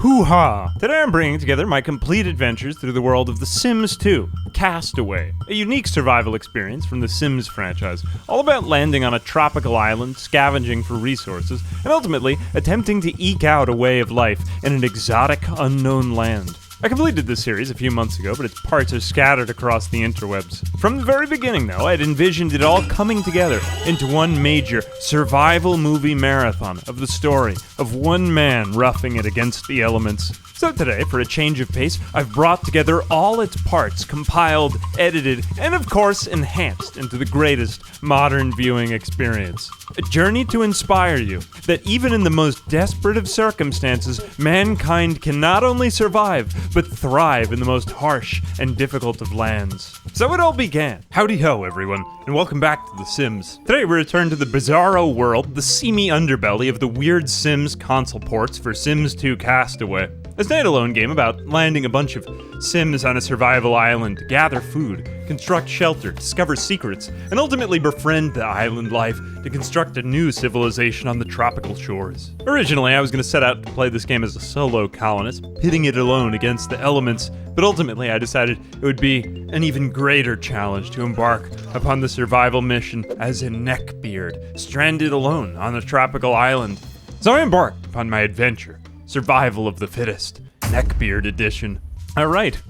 Hoo-ha! Today I'm bringing together my complete adventures through the world of The Sims 2, Castaway, a unique survival experience from the Sims franchise, all about landing on a tropical island, scavenging for resources, and ultimately attempting to eke out a way of life in an exotic, unknown land. I completed this series a few months ago, but its parts are scattered across the interwebs. From the very beginning, though, I'd envisioned it all coming together into one major survival movie marathon of the story of one man roughing it against the elements. So today, for a change of pace, I've brought together all its parts, compiled, edited, and of course enhanced into the greatest modern viewing experience. A journey to inspire you that even in the most desperate of circumstances, mankind can not only survive, but thrive in the most harsh and difficult of lands. So it all began. Howdy ho, everyone, and welcome back to The Sims. Today we return to the bizarro world, the seamy underbelly of the weird Sims console ports for Sims 2 Castaway. A standalone game about landing a bunch of Sims on a survival island to gather food, construct shelter, discover secrets, and ultimately befriend the island life to construct a new civilization on the tropical shores. Originally, I was going to set out to play this game as a solo colonist, pitting it alone against the elements, but ultimately I decided it would be an even greater challenge to embark upon the survival mission as a neckbeard, stranded alone on a tropical island. So I embarked upon my adventure. Survival of the Fittest, Neckbeard Edition. Alright,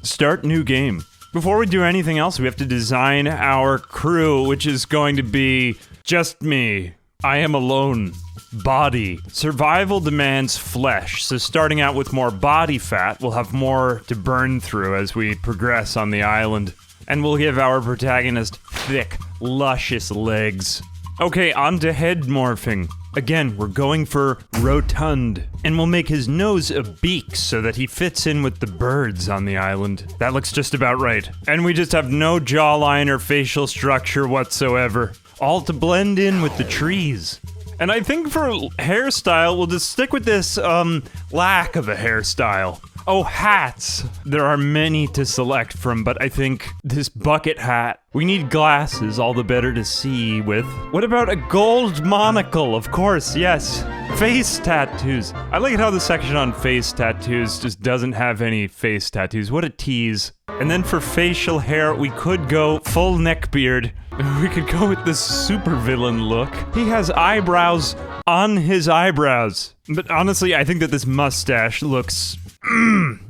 start new game. Before we do anything else, we have to design our crew, which is going to be just me. I am alone. Body. Survival demands flesh, so starting out with more body fat, we'll have more to burn through as we progress on the island. And we'll give our protagonist thick, luscious legs. Okay, on to head morphing. Again, we're going for rotund, and we'll make his nose a beak so that he fits in with the birds on the island. That looks just about right. And we just have no jawline or facial structure whatsoever. All to blend in with the trees. And I think for hairstyle, we'll just stick with this, lack of a hairstyle. Oh, hats! There are many to select from, but I think this bucket hat. We need glasses, all the better to see with. What about a gold monocle? Of course, yes. Face tattoos. I like how the section on face tattoos just doesn't have any face tattoos. What a tease. And then for facial hair, we could go full neckbeard. We could go with this supervillain look. He has eyebrows on his eyebrows. But honestly, I think that this mustache looks...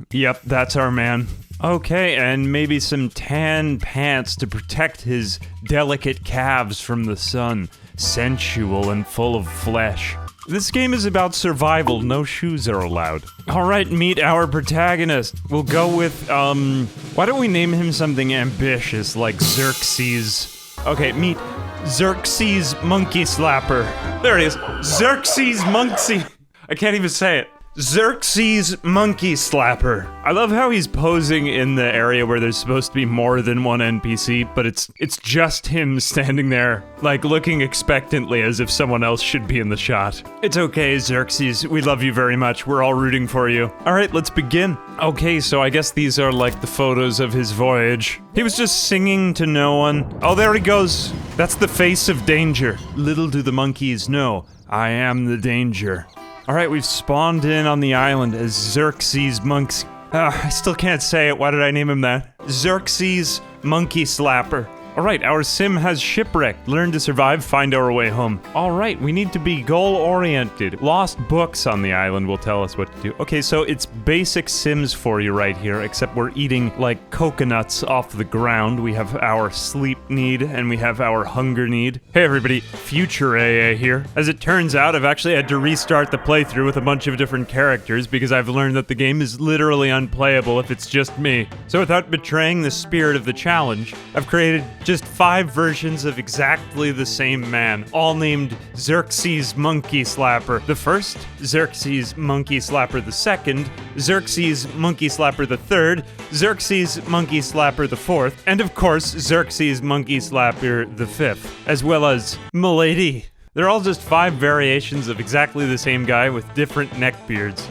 Yep, that's our man. Okay, and maybe some tan pants to protect his delicate calves from the sun. Sensual and full of flesh. This game is about survival, no shoes are allowed. Alright, meet our protagonist. We'll go with, why don't we name him something ambitious, like Xerxes? Okay, meet Xerxes Monkey Slapper. There it is. Xerxes Monkey... I can't even say it. Xerxes Monkey Slapper. I love how he's posing in the area where there's supposed to be more than one NPC, but it's just him standing there, like looking expectantly as if someone else should be in the shot. It's okay, Xerxes. We love you very much. We're all rooting for you. Alright, let's begin. Okay, so I guess these are like the photos of his voyage. He was just singing to no one. Oh, there he goes. That's the face of danger. Little do the monkeys know, I am the danger. Alright, we've spawned in on the island as Xerxes Monks. I still can't say it. Why did I name him that? Xerxes Monkey Slapper. Alright, our sim has shipwrecked. Learn to survive, find our way home. Alright, we need to be goal-oriented. Lost books on the island will tell us what to do. Okay, so it's basic Sims for you right here, except we're eating, like, coconuts off the ground. We have our sleep need, and we have our hunger need. Hey everybody, future AA here. As it turns out, I've actually had to restart the playthrough with a bunch of different characters because I've learned that the game is literally unplayable if it's just me. So without betraying the spirit of the challenge, I've created just 5 versions of exactly the same man, all named Xerxes Monkey Slapper the first, Xerxes Monkey Slapper the second, Xerxes Monkey Slapper the third, Xerxes Monkey Slapper the fourth, and of course Xerxes Monkey Slapper the fifth, as well as Milady. They're all just 5 variations of exactly the same guy with different neckbeards.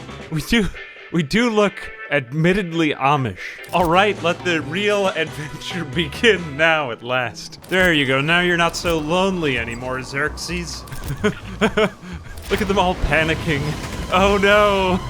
We do look admittedly Amish. Alright, let the real adventure begin now at last. There you go, now you're not so lonely anymore, Xerxes. Look at them all panicking. Oh no!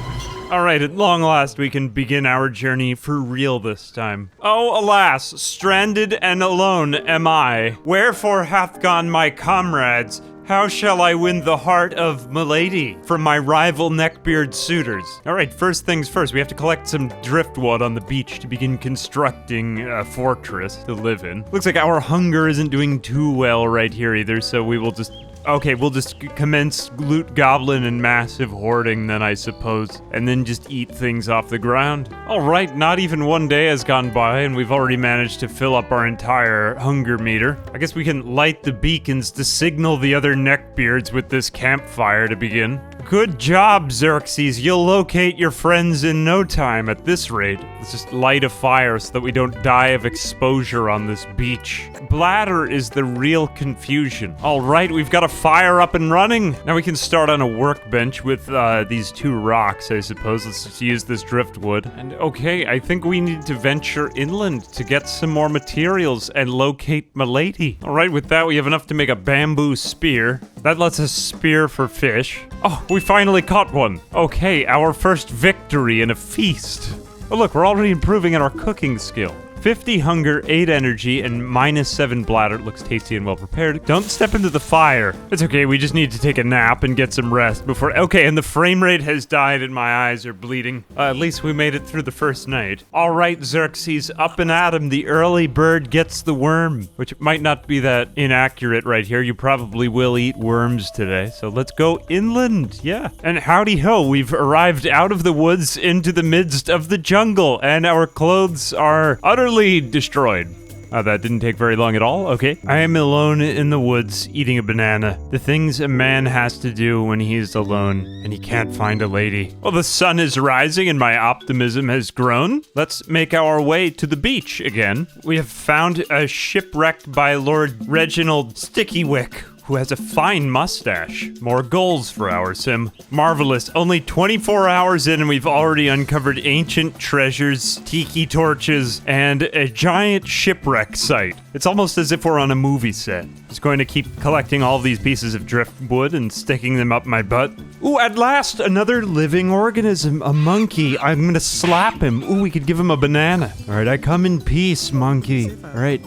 Alright, at long last we can begin our journey for real this time. Oh, alas, stranded and alone am I. Wherefore hath gone my comrades? How shall I win the heart of milady from my rival neckbeard suitors? Alright, first things first, we have to collect some driftwood on the beach to begin constructing a fortress to live in. Looks like our hunger isn't doing too well right here either, so we will just... Okay, we'll just commence loot goblin and massive hoarding then, I suppose. And then just eat things off the ground. Alright, not even one day has gone by and we've already managed to fill up our entire hunger meter. I guess we can light the beacons to signal the other neckbeards with this campfire to begin. Good job, Xerxes. You'll locate your friends in no time at this rate. Let's just light a fire so that we don't die of exposure on this beach. Bladder is the real confusion. Alright, we've got a fire up and running. Now we can start on a workbench with these 2 rocks, I suppose. Let's just use this driftwood. And okay, I think we need to venture inland to get some more materials and locate milady. Alright, with that we have enough to make a bamboo spear. That lets us spear for fish. Oh, we finally caught one. Okay, our first victory in a feast. Oh look, we're already improving in our cooking skill. 50 hunger, 8 energy, and -7 bladder. Looks tasty and well prepared. Don't step into the fire. It's okay, we just need to take a nap and get some rest before... Okay, and the frame rate has died and my eyes are bleeding. At least we made it through the first night. Alright, Xerxes, up and at 'em. The early bird gets the worm. Which might not be that inaccurate right here. You probably will eat worms today. So let's go inland, yeah. And howdy ho, we've arrived out of the woods into the midst of the jungle. And our clothes are utterly destroyed. That didn't take very long at all. Okay. I am alone in the woods eating a banana. The things a man has to do when he's alone and he can't find a lady. Well, the sun is rising and my optimism has grown. Let's make our way to the beach again. We have found a shipwreck by Lord Reginald Stickywick, who has a fine mustache. More goals for our sim. Marvelous. Only 24 hours in and we've already uncovered ancient treasures, tiki torches, and a giant shipwreck site. It's almost as if we're on a movie set. Just going to keep collecting all these pieces of driftwood and sticking them up my butt. Ooh, at last, another living organism, a monkey. I'm gonna slap him. Ooh, we could give him a banana. All right, I come in peace, monkey. All right,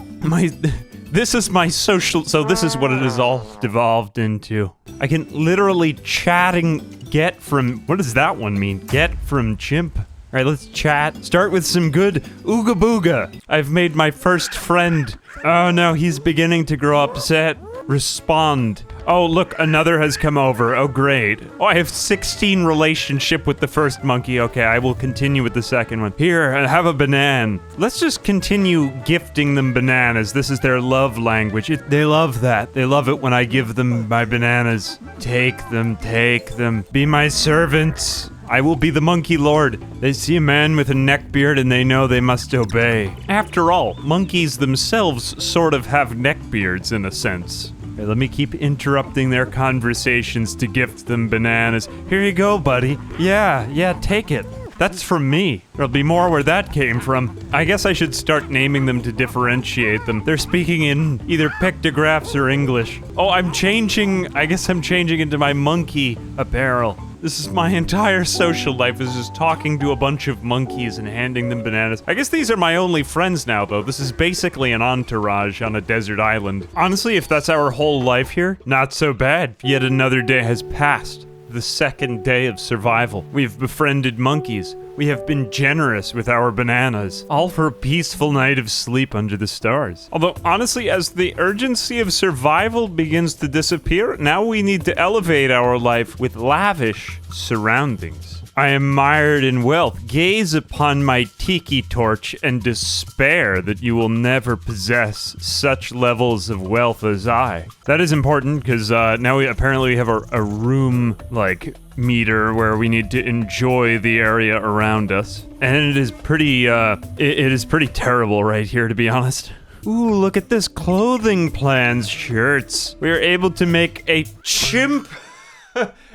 this is my social, so this is what it has all devolved into. I can literally get from, what does that one mean? Get from chimp. All right, let's chat. Start with some good ooga booga. I've made my first friend. Oh no, he's beginning to grow upset. Respond. Oh, look, another has come over. Oh, great. Oh, I have 16 relationship with the first monkey. Okay, I will continue with the second one. Here, have a banana. Let's just continue gifting them bananas. This is their love language. They love that. They love it when I give them my bananas. Take them, take them. Be my servants. I will be the monkey lord. They see a man with a neckbeard and they know they must obey. After all, monkeys themselves sort of have neckbeards in a sense. Okay, let me keep interrupting their conversations to gift them bananas. Here you go, buddy. Yeah, take it. That's from me. There'll be more where that came from. I guess I should start naming them to differentiate them. They're speaking in either pictographs or English. Oh, I guess I'm changing into my monkey apparel. This is my entire social life, is just talking to a bunch of monkeys and handing them bananas. I guess these are my only friends now, though. This is basically an entourage on a desert island. Honestly, if that's our whole life here, not so bad. Yet another day has passed. The second day of survival. We've befriended monkeys. We have been generous with our bananas. All for a peaceful night of sleep under the stars. Although, honestly, as the urgency of survival begins to disappear, now we need to elevate our life with lavish surroundings. I am mired in wealth. Gaze upon my tiki torch and despair that you will never possess such levels of wealth as I. That is important because now we apparently have a room, meter where we need to enjoy the area around us. And it is pretty, it is pretty terrible right here, to be honest. Ooh, look at this clothing plans shirts. We are able to make a chimp...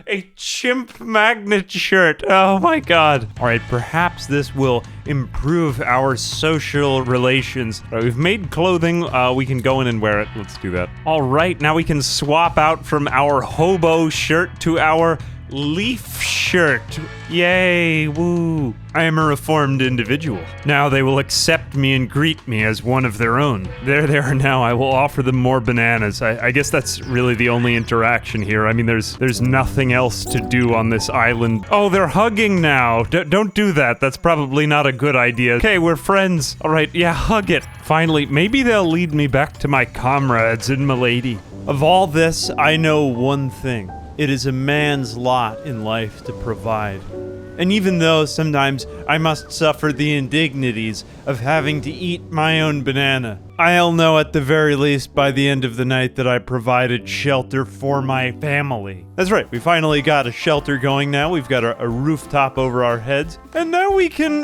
a chimp magnet shirt. Oh my god. Alright, perhaps this will improve our social relations. Alright, we've made clothing. We can go in and wear it. Let's do that. Alright, now we can swap out from our hobo shirt to our leaf shirt. Yay, woo. I am a reformed individual. Now they will accept me and greet me as one of their own. There they are now. I will offer them more bananas. I guess that's really the only interaction here. I mean, there's nothing else to do on this island. Oh, they're hugging now. Don't do that. That's probably not a good idea. Okay, we're friends. All right, yeah, hug it. Finally, maybe they'll lead me back to my comrades and milady. Of all this, I know one thing. It is a man's lot in life to provide. And even though sometimes I must suffer the indignities of having to eat my own banana, I'll know at the very least by the end of the night that I provided shelter for my family. That's right, we finally got a shelter going now. We've got a rooftop over our heads. And now we can,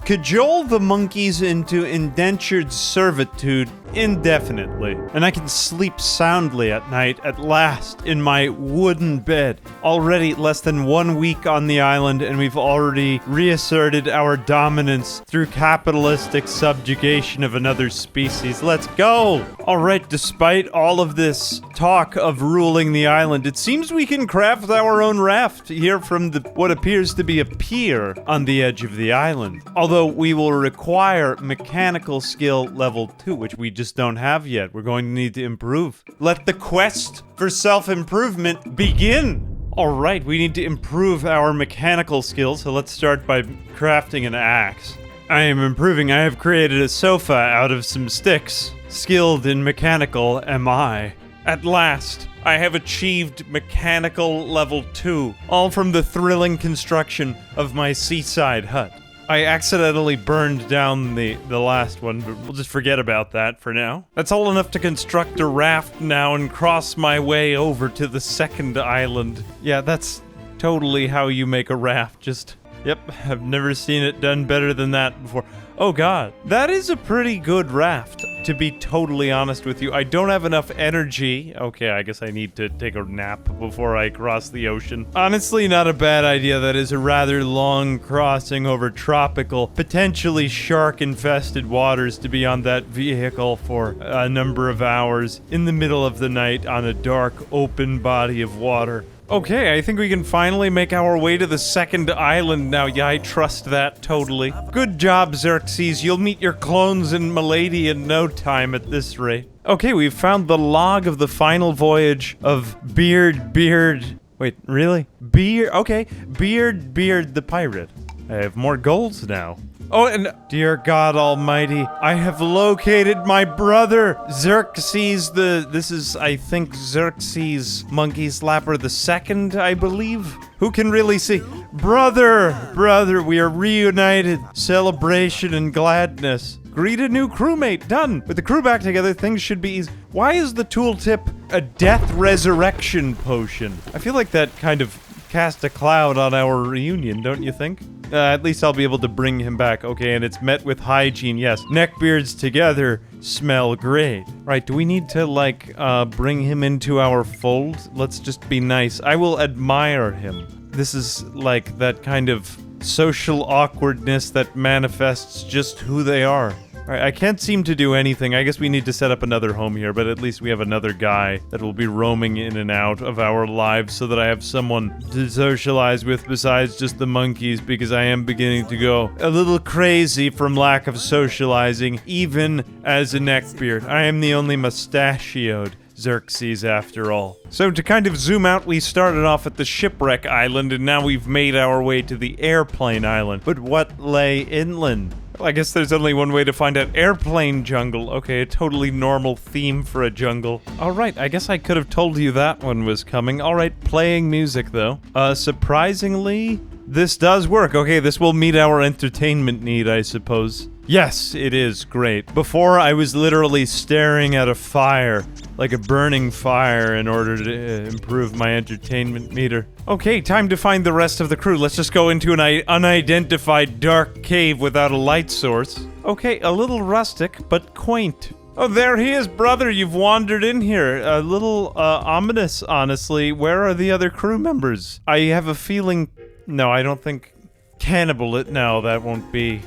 cajole the monkeys into indentured servitude indefinitely. And I can sleep soundly at night at last in my wooden bed. Already less than 1 week on the island, and we've already reasserted our dominance through capitalistic subjugation of another species. Let's go! Alright, despite all of this talk of ruling the island, it seems we can craft our own raft here from what appears to be a pier on the edge of the island. Although we will require mechanical skill level 2, which we just don't have yet. We're going to need to improve. Let the quest for self-improvement begin! Alright, we need to improve our mechanical skills, so let's start by crafting an axe. I am improving. I have created a sofa out of some sticks. Skilled in mechanical am I. At last, I have achieved mechanical level 2, all from the thrilling construction of my seaside hut. I accidentally burned down the last one, but we'll just forget about that for now. That's all enough to construct a raft now and cross my way over to the second island. Yeah, that's totally how you make a raft, just... Yep, I've never seen it done better than that before. Oh god, that is a pretty good raft, to be totally honest with you. I don't have enough energy. Okay, I guess I need to take a nap before I cross the ocean. Honestly, not a bad idea. That is a rather long crossing over tropical, potentially shark-infested waters to be on that vehicle for a number of hours in the middle of the night on a dark, open body of water. Okay, I think we can finally make our way to the second island now. Yeah, I trust that totally. Good job, Xerxes. You'll meet your clones in Milady in no time at this rate. Okay, we've found the log of the final voyage of Beard. Wait, really? Okay, Beard the pirate. I have more golds now. Oh, and dear God Almighty, I have located my brother, Xerxes this is, I think, Xerxes Monkey Slapper II, I believe? Who can really see? Brother, we are reunited. Celebration and gladness. Greet a new crewmate, done. With the crew back together, things should be easy. Why is the tooltip a death resurrection potion? I feel like that kind of cast a cloud on our reunion, don't you think? At least I'll be able to bring him back. Okay, and it's met with hygiene, yes. Neckbeards together smell great. Right, do we need to, like, bring him into our fold? Let's just be nice. I will admire him. This is, like, that kind of social awkwardness that manifests just who they are. Alright, I can't seem to do anything. I guess we need to set up another home here, but at least we have another guy that will be roaming in and out of our lives so that I have someone to socialize with besides just the monkeys, because I am beginning to go a little crazy from lack of socializing, even as a neckbeard. I am the only mustachioed Xerxes after all. So to kind of zoom out, we started off at the shipwreck island and now we've made our way to the airplane island. But what lay inland? Well, I guess there's only one way to find out. Airplane jungle. Okay, a totally normal theme for a jungle. Alright, I guess I could have told you that one was coming. Alright, playing music though. Surprisingly, this does work. Okay, this will meet our entertainment need, I suppose. Yes, it is great. Before, I was literally staring at a fire, like a burning fire, in order to improve my entertainment meter. Okay, time to find the rest of the crew. Let's just go into an unidentified dark cave without a light source. Okay, a little rustic, but quaint. Oh, there he is, brother. You've wandered in here. A little, ominous, honestly. Where are the other crew members? I have a feeling... No, I don't think... Cannibal it? No, that won't be...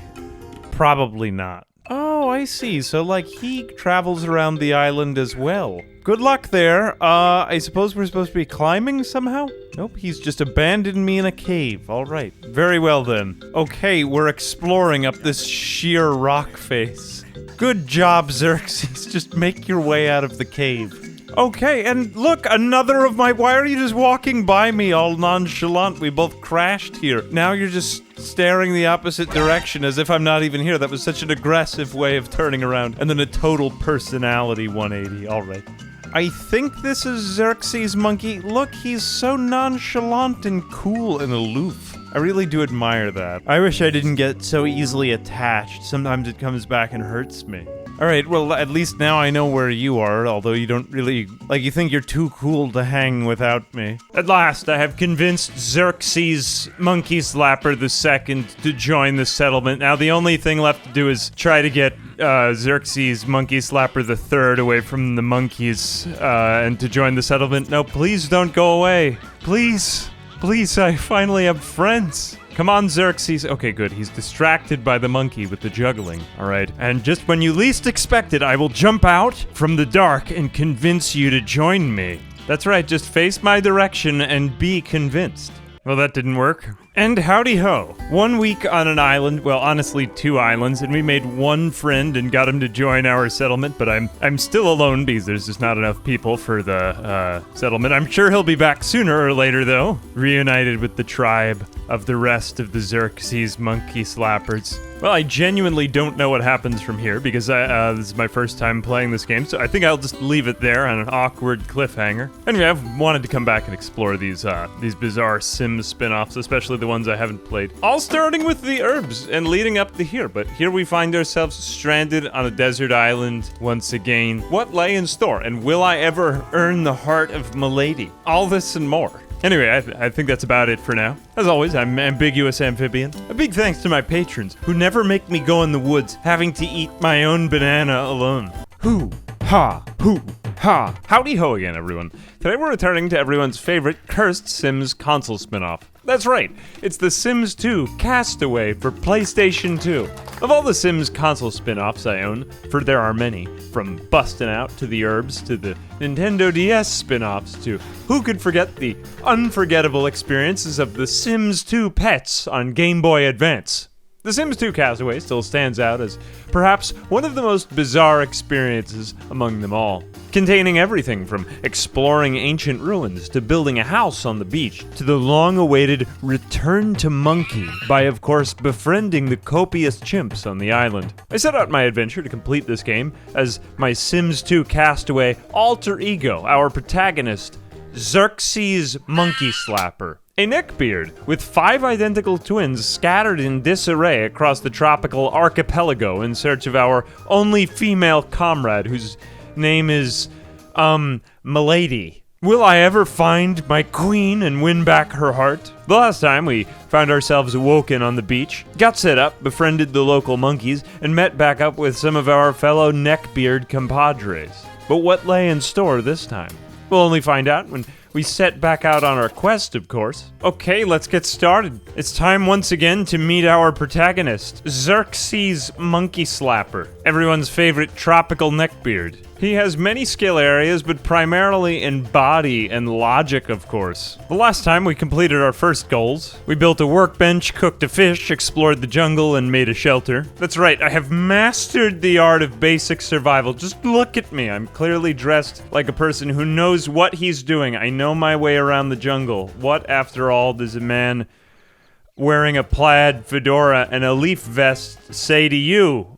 Probably not. Oh, I see. So, like, he travels around the island as well. good luck there. I suppose we're supposed to be climbing somehow? Nope, he's just abandoned me in a cave. All right, very well then. Okay, we're exploring up this sheer rock face. Good job, Xerxes. Just make your way out of the cave. Okay, and look, another of my... Why are you just walking by me all nonchalant? We both crashed here. Now you're just staring the opposite direction as if I'm not even here. That was such an aggressive way of turning around. And then a total personality 180. All right. I think this is Xerxes' monkey. Look, he's so nonchalant and cool and aloof. I really do admire that. I wish I didn't get so easily attached. Sometimes it comes back and hurts me. Alright, well, at least now I know where you are, although you don't really... Like, you think you're too cool to hang without me. At last, I have convinced Xerxes Monkey Slapper II to join the settlement. Now, the only thing left to do is try to get Xerxes Monkey Slapper III away from the monkeys, and to join the settlement. No, please don't go away. Please. Please, I finally have friends. Come on, Xerxes. Okay, good. He's distracted by the monkey with the juggling. All right. And just when you least expect it, I will jump out from the dark and convince you to join me. That's right. Just face my direction and be convinced. Well, that didn't work. And howdy ho. 1 week on an island, well, honestly 2 islands, and we made one friend and got him to join our settlement, but I'm still alone because there's just not enough people for the settlement. I'm sure he'll be back sooner or later, though, reunited with the tribe of the rest of the Xerxes Monkey Slappers. Well, I genuinely don't know what happens from here because this is my first time playing this game, so I think I'll just leave it there on an awkward cliffhanger. Anyway, I've wanted to come back and explore these bizarre Sims spin-offs, especially the ones I haven't played. All starting with the herbs and leading up to here, but here we find ourselves stranded on a desert island once again. What lay in store, and will I ever earn the heart of Milady? All this and more. Anyway, I think that's about it for now. As always, I'm Ambiguous Amphibian. A big thanks to my patrons, who never make me go in the woods, having to eat my own banana alone. Hoo, ha, hoo, ha. Howdy ho again, everyone. Today we're returning to everyone's favorite Cursed Sims console spinoff. That's right, it's The Sims 2 Castaway for PlayStation 2. Of all the Sims console spin-offs I own, for there are many, from Bustin' Out to the Herbs to the Nintendo DS spin-offs to who could forget the unforgettable experiences of The Sims 2 Pets on Game Boy Advance. The Sims 2 Castaway still stands out as perhaps one of the most bizarre experiences among them all, containing everything from exploring ancient ruins to building a house on the beach to the long-awaited return to monkey by, of course, befriending the copious chimps on the island. I set out my adventure to complete this game as my Sims 2 Castaway alter ego, our protagonist, Xerxes Monkey Slapper. A neckbeard with 5 identical twins scattered in disarray across the tropical archipelago in search of our only female comrade whose name is, Milady. Will I ever find my queen and win back her heart? The last time we found ourselves awoken on the beach, got set up, befriended the local monkeys, and met back up with some of our fellow neckbeard compadres. But what lay in store this time? We'll only find out when we set back out on our quest, of course. Okay, let's get started. It's time once again to meet our protagonist, Xerxes Monkey Slapper, everyone's favorite tropical neckbeard. He has many skill areas, but primarily in body and logic, of course. The last time we completed our first goals, we built a workbench, cooked a fish, explored the jungle, and made a shelter. That's right, I have mastered the art of basic survival. Just look at me. I'm clearly dressed like a person who knows what he's doing. I know my way around the jungle. What, after all, does a man wearing a plaid fedora and a leaf vest say to you?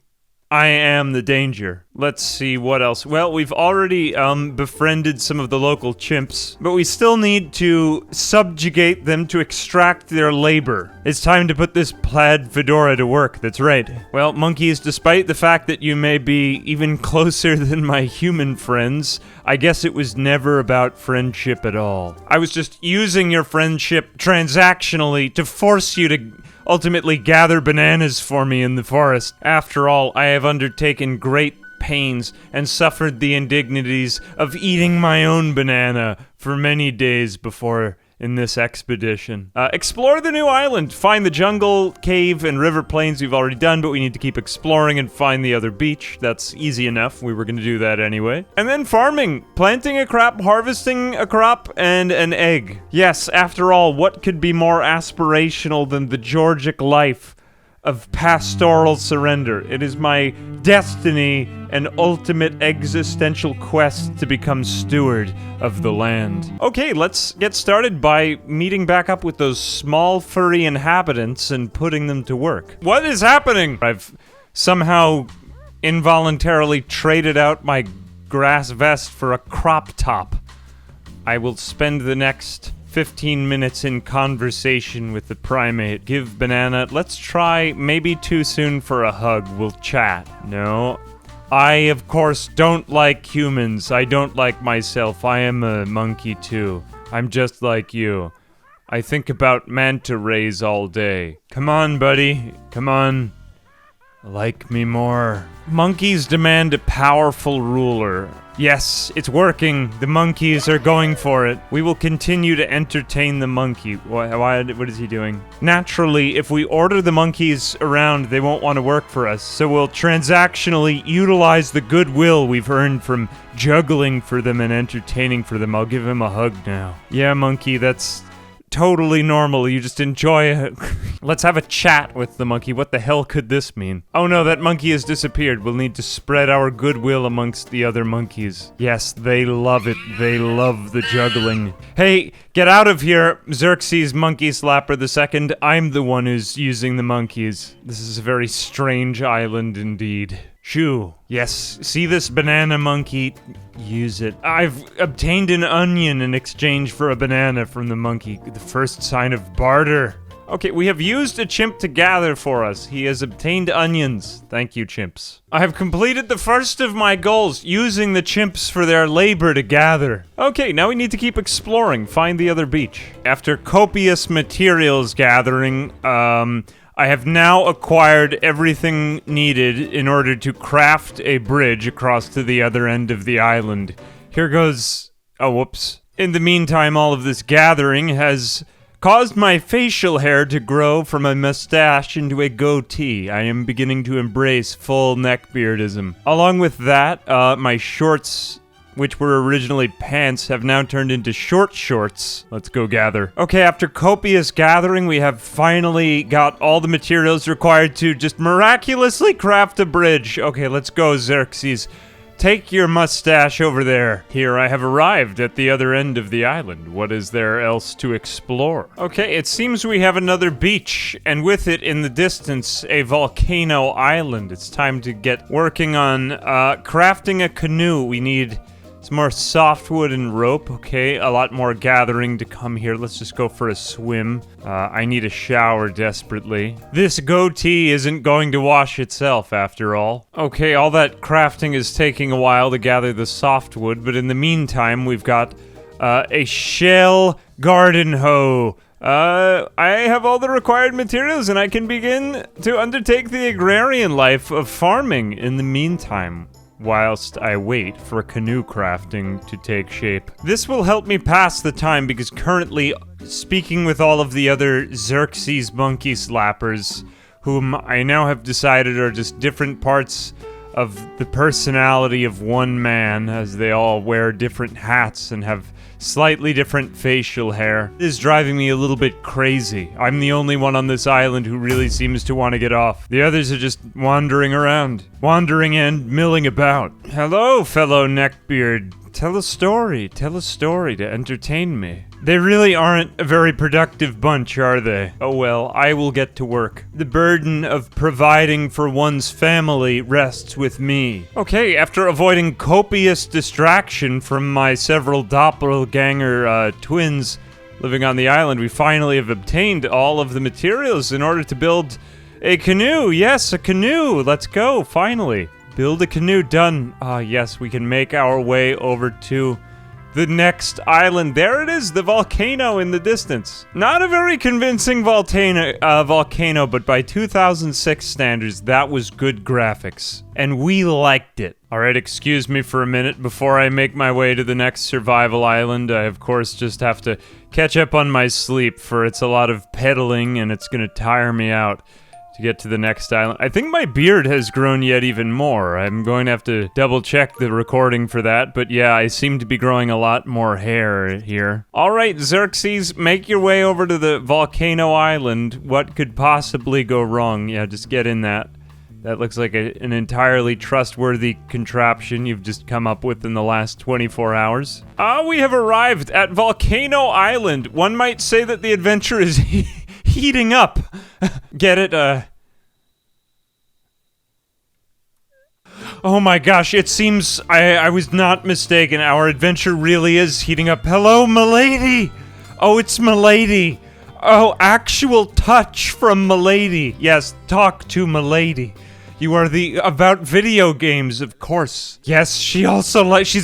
I am the danger. Let's see what else. Well, we've already befriended some of the local chimps, but we still need to subjugate them to extract their labor. It's time to put this plaid fedora to work, that's right. Well, monkeys, despite the fact that you may be even closer than my human friends, I guess it was never about friendship at all. I was just using your friendship transactionally to force you to ultimately gather bananas for me in the forest. After all, I have undertaken great pains and suffered the indignities of eating my own banana for many days before in this expedition. Explore the new island. Find the jungle, cave, and river plains we've already done, but we need to keep exploring and find the other beach. That's easy enough. We were going to do that anyway. And then farming. Planting a crop, harvesting a crop, and an egg. Yes, after all, what could be more aspirational than the Georgic life of pastoral surrender? It is my destiny and ultimate existential quest to become steward of the land. Okay, let's get started by meeting back up with those small furry inhabitants and putting them to work. What is happening? I've somehow involuntarily traded out my grass vest for a crop top. I will spend the next 15 minutes in conversation with the primate. Give banana. Let's try. Maybe too soon for a hug. We'll chat. No. I, of course, don't like humans. I don't like myself. I am a monkey, too. I'm just like you. I think about manta rays all day. Come on, buddy. Come on. Like me more. Monkeys demand a powerful ruler. Yes, it's working. The monkeys are going for it. We will continue to entertain the monkey. What is he doing? Naturally, if we order the monkeys around, they won't want to work for us. So we'll transactionally utilize the goodwill we've earned from juggling for them and entertaining for them. I'll give him a hug now. Yeah, monkey, that's totally normal. You just enjoy it. Let's have a chat with the monkey. What the hell could this mean? Oh no, that monkey has disappeared. We'll need to spread our goodwill amongst the other monkeys. Yes, they love it. They love the juggling. Hey, get out of here, Xerxes Monkey Slapper II. I'm the one who's using the monkeys. This is a very strange island indeed. Shoo. Yes, see this banana monkey? Use it. I've obtained an onion in exchange for a banana from the monkey. The first sign of barter. Okay, we have used a chimp to gather for us. He has obtained onions. Thank you, chimps. I have completed the first of my goals, using the chimps for their labor to gather. Okay, now we need to keep exploring, find the other beach. After copious materials gathering, I have now acquired everything needed in order to craft a bridge across to the other end of the island. Here goes... Oh, whoops. In the meantime, all of this gathering has caused my facial hair to grow from a mustache into a goatee. I am beginning to embrace full neckbeardism. Along with that, my shorts, which were originally pants, have now turned into short shorts. Let's go gather. Okay, after copious gathering, we have finally got all the materials required to just miraculously craft a bridge. Okay, let's go, Xerxes. Take your mustache over there. Here I have arrived at the other end of the island. What is there else to explore? Okay, it seems we have another beach, and with it in the distance, a volcano island. It's time to get working on crafting a canoe. We need some more softwood and rope. Okay, a lot more gathering to come here. Let's just go for a swim. I need a shower desperately. This goatee isn't going to wash itself after all. Okay, all that crafting is taking a while to gather the softwood, but in the meantime, we've got a shell garden hoe. I have all the required materials and I can begin to undertake the agrarian life of farming in the meantime, whilst I wait for canoe crafting to take shape. This will help me pass the time because currently, speaking with all of the other Xerxes Monkey Slappers, whom I now have decided are just different parts of the personality of one man, as they all wear different hats and have slightly different facial hair. It is driving me a little bit crazy. I'm the only one on this island who really seems to want to get off. The others are just wandering around. Wandering and milling about. Hello, fellow neckbeard. Tell a story to entertain me. They really aren't a very productive bunch, are they? Oh well, I will get to work. The burden of providing for one's family rests with me. Okay, after avoiding copious distraction from my several doppelganger twins living on the island, we finally have obtained all of the materials in order to build a canoe. Yes, a canoe. Let's go, finally. Build a canoe, done. Ah, yes, we can make our way over to the next island. There it is, the volcano in the distance. Not a very convincing volcano, but by 2006 standards, that was good graphics. And we liked it. Alright, excuse me for a minute before I make my way to the next survival island. I, of course, just have to catch up on my sleep, for it's a lot of pedaling and it's gonna tire me out to get to the next island. I think my beard has grown yet even more. I'm going to have to double check the recording for that, but yeah, I seem to be growing a lot more hair here. Alright, Xerxes, make your way over to the volcano island. What could possibly go wrong? Yeah, just get in that. That looks like an entirely trustworthy contraption you've just come up with in the last 24 hours. We have arrived at Volcano Island. One might say that the adventure is heating up. Get it? Oh my gosh, it seems I was not mistaken. Our adventure really is heating up. Hello, milady! Oh, it's milady. Oh, actual touch from milady. Yes, talk to milady. You are about video games, of course. Yes, she's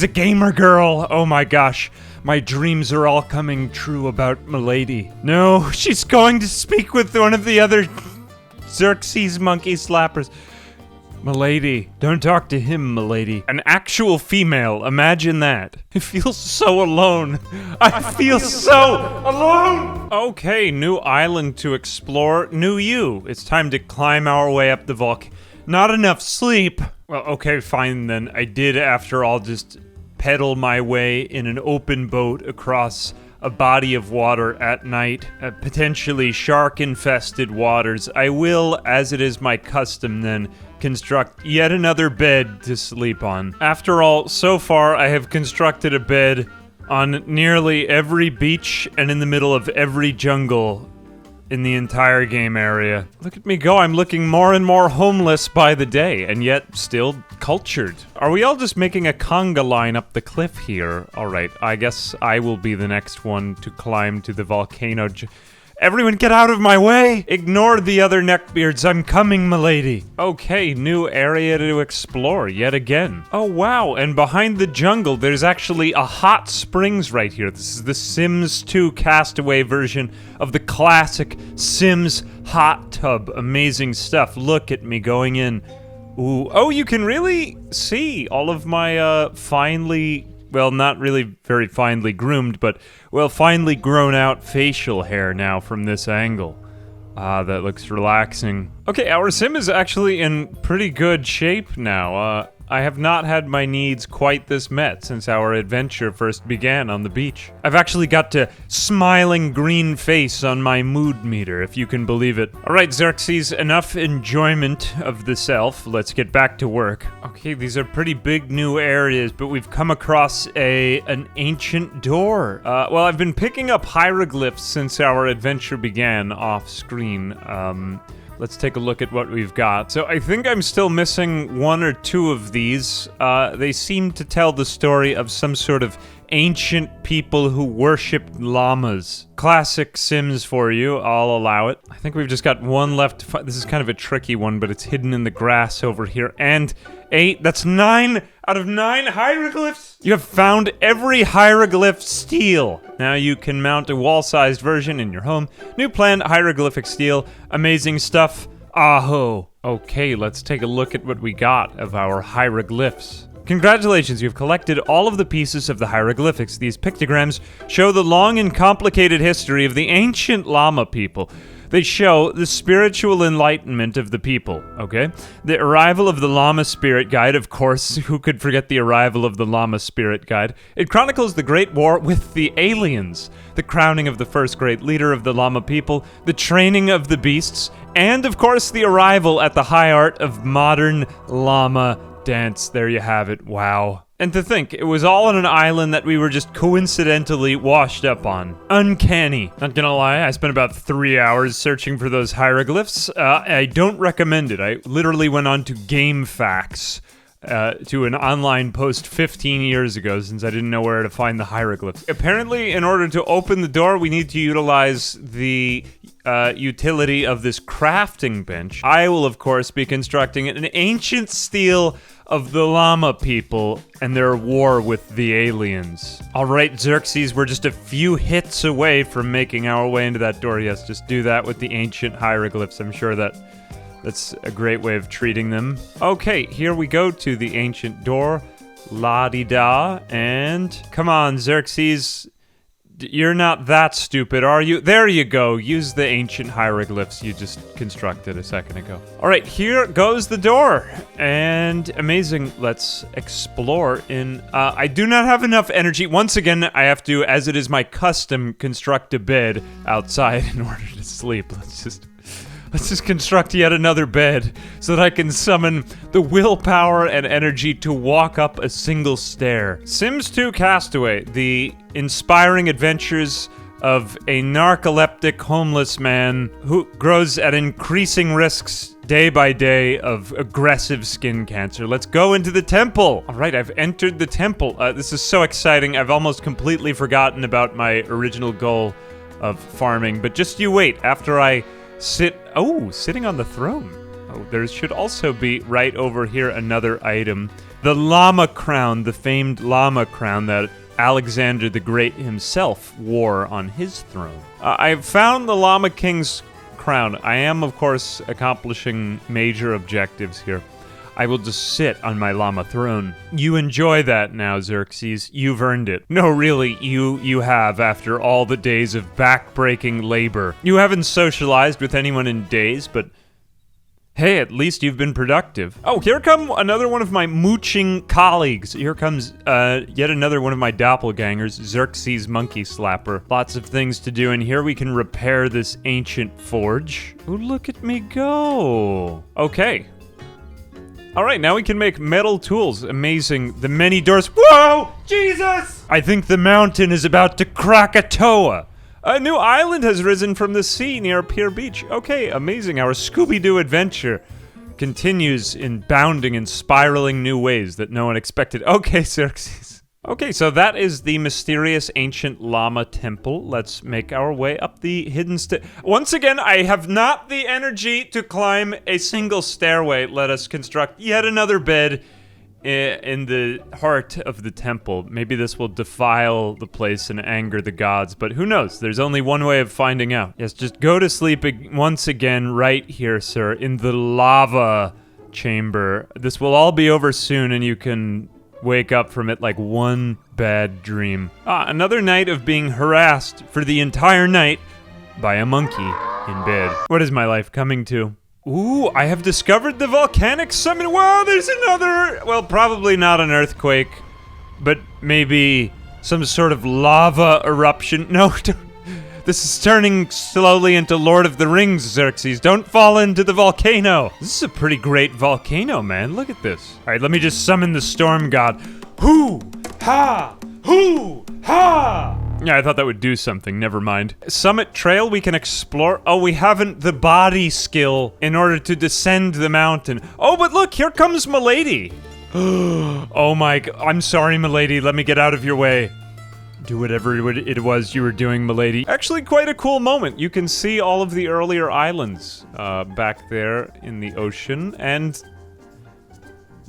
a gamer girl. Oh my gosh. My dreams are all coming true about milady. No, she's going to speak with one of the other Xerxes monkey slappers. Milady, don't talk to him, milady. An actual female, imagine that. I feel so alone. I feel so alone! Okay, new island to explore, new you. It's time to climb our way up the volcano. Not enough sleep. Well, okay, fine then. I did, after all, just pedal my way in an open boat across a body of water at night, potentially shark-infested waters. I will, as it is my custom then, construct yet another bed to sleep on. After all, so far I have constructed a bed on nearly every beach and in the middle of every jungle in the entire game area. Look at me go, I'm looking more and more homeless by the day, and yet still cultured. Are we all just making a conga line up the cliff here? Alright, I guess I will be the next one to climb to the volcano. Everyone get out of my way! Ignore the other neckbeards, I'm coming, milady. Okay, new area to explore yet again. Oh wow, and behind the jungle there's actually a hot springs right here. This is the Sims 2 Castaway version of the classic Sims hot tub. Amazing stuff. Look at me going in. Ooh, oh, you can really see all of my finely, well, not really very finely groomed, but, well, finely grown out facial hair now from this angle. Ah, that looks relaxing. Okay, our sim is actually in pretty good shape now. I have not had my needs quite this met since our adventure first began on the beach. I've actually got to smiling green face on my mood meter, if you can believe it. Alright, Xerxes, enough enjoyment of the self. Let's get back to work. Okay, these are pretty big new areas, but we've come across an ancient door. Well, I've been picking up hieroglyphs since our adventure began off-screen. Let's take a look at what we've got. So I think I'm still missing one or two of these. They seem to tell the story of some sort of ancient people who worshipped llamas. Classic Sims for you, I'll allow it. I think we've just got one left to find. This is kind of a tricky one, but it's hidden in the grass over here. And 8, that's 9 out of 9 hieroglyphs. You have found every hieroglyph stele. Now you can mount a wall-sized version in your home. New plan, hieroglyphic stele. Amazing stuff. Aho. Okay, let's take a look at what we got of our hieroglyphs. Congratulations, you've collected all of the pieces of the hieroglyphics. These pictograms show the long and complicated history of the ancient llama people. They show the spiritual enlightenment of the people, okay? The arrival of the llama spirit guide, of course, who could forget the arrival of the llama spirit guide? It chronicles the Great War with the aliens, the crowning of the first great leader of the llama people, the training of the beasts, and of course the arrival at the high art of modern llama dance. There you have it. Wow. And to think, it was all on an island that we were just coincidentally washed up on. Uncanny. Not gonna lie, I spent about 3 hours searching for those hieroglyphs. I don't recommend it. I literally went on to GameFAQs, to an online post 15 years ago since I didn't know where to find the hieroglyphs. Apparently, in order to open the door, we need to utilize the utility of this crafting bench. I will, of course, be constructing an ancient stele of the llama people and their war with the aliens. Alright, Xerxes, we're just a few hits away from making our way into that door. Yes, just do that with the ancient hieroglyphs. I'm sure that's a great way of treating them. Okay, here we go to the ancient door. La-di-da, and come on, Xerxes. You're not that stupid, are you? There you go. Use the ancient hieroglyphs you just constructed a second ago. All right, here goes the door. And amazing. Let's explore in... I do not have enough energy. Once again, I have to, as it is my custom, construct a bed outside in order to sleep. Let's just construct yet another bed so that I can summon the willpower and energy to walk up a single stair. Sims 2 Castaway, the inspiring adventures of a narcoleptic homeless man who grows at increasing risks day by day of aggressive skin cancer. Let's go into the temple. All right, I've entered the temple. This is so exciting. I've almost completely forgotten about my original goal of farming, but just you wait. After I sitting on the throne. Oh, there should also be right over here another item. The llama crown, the famed llama crown that Alexander the Great himself wore on his throne. I've found the Llama King's crown. I am, of course, accomplishing major objectives here. I will just sit on my llama throne. You enjoy that now, Xerxes. You've earned it. No, really, you have, after all the days of back-breaking labor. You haven't socialized with anyone in days, but hey, at least you've been productive. Oh, here come another one of my mooching colleagues. Here comes yet another one of my doppelgangers, Xerxes Monkey Slapper. Lots of things to do, and here we can repair this ancient forge. Oh, look at me go. Okay. All right, now we can make metal tools. Amazing. The many doors. Whoa! Jesus! I think the mountain is about to Krakatoa. A new island has risen from the sea near Pier Beach. Okay, amazing. Our Scooby-Doo adventure continues in bounding and spiraling new ways that no one expected. Okay, Xerxes. Okay, so that is the mysterious ancient llama temple. Let's make our way up the hidden Once again, I have not the energy to climb a single stairway. Let us construct yet another bed in the heart of the temple. Maybe this will defile the place and anger the gods, but who knows? There's only one way of finding out. Yes, just go to sleep once again right here, sir, in the lava chamber. This will all be over soon, and you can wake up from it like one bad dream. Another night of being harassed for the entire night by a monkey in bed. What is my life coming to? Ooh, I have discovered the volcanic summit. Whoa, there's another, well, probably not an earthquake, but maybe some sort of lava eruption. No, this is turning slowly into Lord of the Rings, Xerxes. Don't fall into the volcano. This is a pretty great volcano, man. Look at this. All right, let me just summon the storm god. Hoo! Ha! Hoo! Ha! Yeah, I thought that would do something. Never mind. Summit trail we can explore. Oh, we haven't the body skill in order to descend the mountain. Oh, but look, here comes Milady. Oh my, I'm sorry, Milady. Let me get out of your way. Do whatever it was you were doing, Milady. Actually, quite a cool moment. You can see all of the earlier islands back there in the ocean, and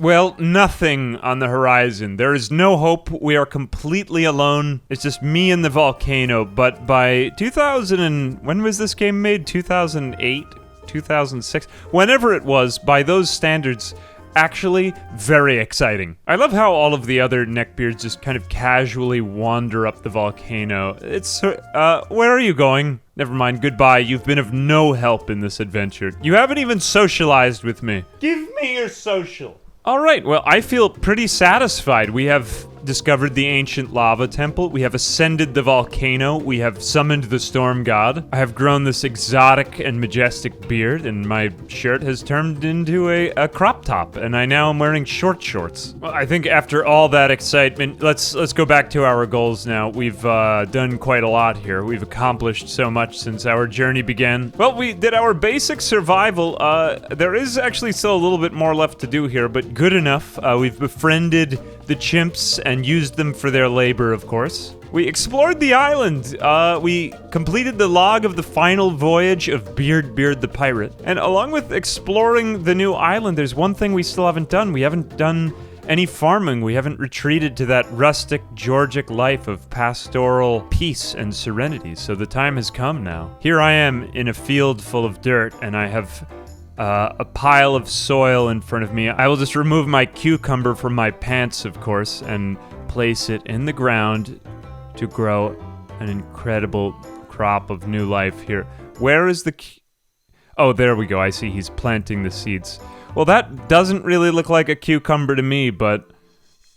well, nothing on the horizon. There is no hope. We are completely alone. It's just me and the volcano. But by 2000 when was this game made? 2008? 2006? Whenever it was, by those standards, actually very exciting. I love how all of the other neckbeards just kind of casually wander up the volcano. It's, where are you going? Never mind, goodbye. You've been of no help in this adventure. You haven't even socialized with me. Give me your social. All right, well, I feel pretty satisfied. We have discovered the ancient lava temple. We have ascended the volcano. We have summoned the storm god. I have grown this exotic and majestic beard, and my shirt has turned into a crop top, and I now am wearing short shorts. Well, I think after all that excitement, let's go back to our goals now. We've done quite a lot here. We've accomplished so much since our journey began. Well, we did our basic survival. There is actually still a little bit more left to do here, but good enough. We've befriended the chimps and used them for their labor, of course. We explored the island. We completed the log of the final voyage of Beard the Pirate. And along with exploring the new island, there's one thing we still haven't done. We haven't done any farming. We haven't retreated to that rustic Georgic life of pastoral peace and serenity. So the time has come now. Here I am in a field full of dirt, and I have a pile of soil in front of me. I will just remove my cucumber from my pants, of course, and place it in the ground to grow an incredible crop of new life here. Where is the... Oh, there we go. I see he's planting the seeds. Well, that doesn't really look like a cucumber to me, but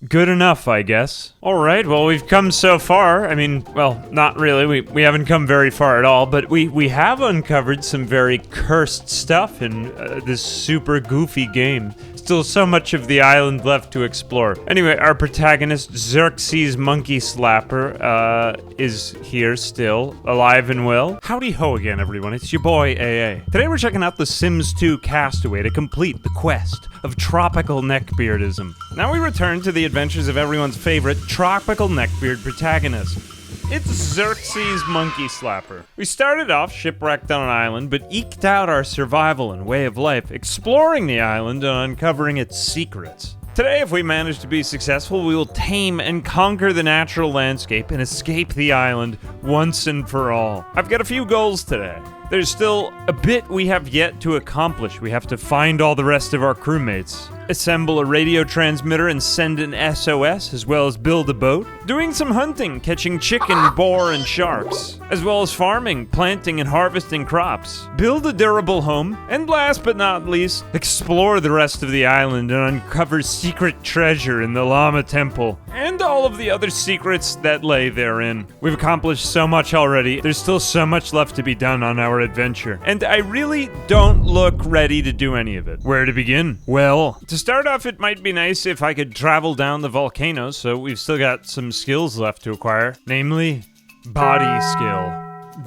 good enough, I guess. Alright, well, we've come so far. I mean, well, not really. We haven't come very far at all, but we have uncovered some very cursed stuff in this super goofy game. Still so much of the island left to explore. Anyway, our protagonist, Xerxes Monkey Slapper, is here still, alive and well. Howdy ho again, everyone. It's your boy, AA. Today we're checking out The Sims 2 Castaway to complete the quest of tropical neckbeardism. Now we return to the adventures of everyone's favorite tropical neckbeard protagonist. It's Xerxes Monkey Slapper. We started off shipwrecked on an island, but eked out our survival and way of life, exploring the island and uncovering its secrets. Today, if we manage to be successful, we will tame and conquer the natural landscape and escape the island once and for all. I've got a few goals today. There's still a bit we have yet to accomplish. We have to find all the rest of our crewmates, assemble a radio transmitter and send an SOS, as well as build a boat, doing some hunting, catching chicken, boar, and sharks, as well as farming, planting, and harvesting crops, build a durable home, and last but not least, explore the rest of the island and uncover secret treasure in the Llama Temple, and all of the other secrets that lay therein. We've accomplished so much already. There's still so much left to be done on our adventure, and I really don't look ready to do any of it. Where to begin? Well, to start off, it might be nice if I could travel down the volcano, so we've still got some skills left to acquire, namely, body skill.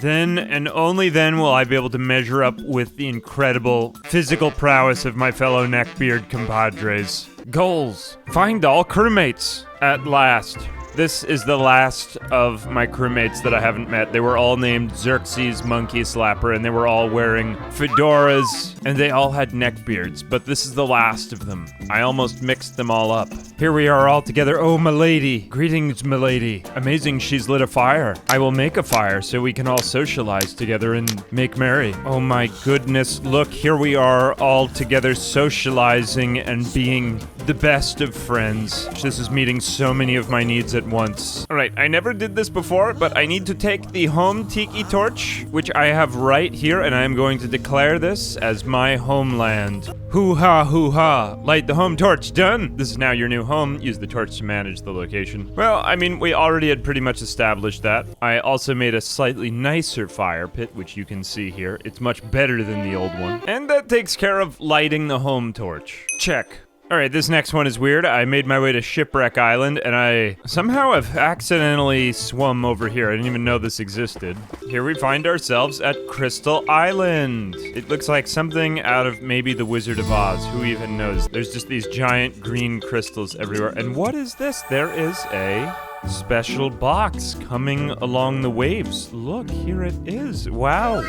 Then, and only then, will I be able to measure up with the incredible physical prowess of my fellow neckbeard compadres. Goals. Find all crewmates. At last. This is the last of my crewmates that I haven't met. They were all named Xerxes Monkey Slapper, and they were all wearing fedoras, and they all had neckbeards, but this is the last of them. I almost mixed them all up. Here we are all together. Oh, milady. Greetings, milady. Amazing she's lit a fire. I will make a fire so we can all socialize together and make merry. Oh my goodness, look, here we are all together socializing and being the best of friends. This is meeting so many of my needs at once. Alright, I never did this before, but I need to take the home tiki torch, which I have right here, and I am going to declare this as my homeland. Hoo-ha, hoo-ha. Light the home torch. Done. This is now your new home. Use the torch to manage the location. Well, I mean, we already had pretty much established that. I also made a slightly nicer fire pit, which you can see here. It's much better than the old one. And that takes care of lighting the home torch. Check. Alright, this next one is weird. I made my way to Shipwreck Island, and I somehow have accidentally swum over here. I didn't even know this existed. Here we find ourselves at Crystal Island. It looks like something out of maybe The Wizard of Oz. Who even knows? There's just these giant green crystals everywhere. And what is this? There is a special box coming along the waves. Look, here it is. Wow,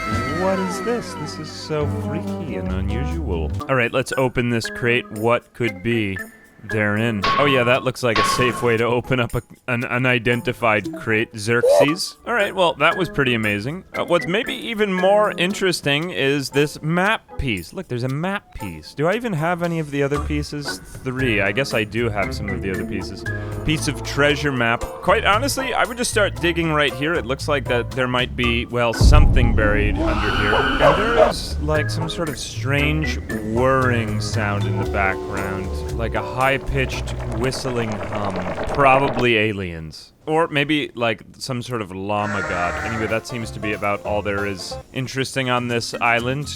what is this? This is so freaky and unusual. All right, let's open this crate. What could be therein? Oh yeah, that looks like a safe way to open up an unidentified crate. Xerxes. All right, well, that was pretty amazing. What's maybe even more interesting is this map piece. Look, there's a map piece. Do I even have any of the other pieces? 3. I guess I do have some of the other pieces. Piece of treasure map. Quite honestly, I would just start digging right here. It looks like that there might be, well, something buried under here. And there is, like, some sort of strange whirring sound in the background. Like a high-pitched whistling hum. Probably aliens. Or maybe, like, some sort of llama god. Anyway, that seems to be about all there is interesting on this island.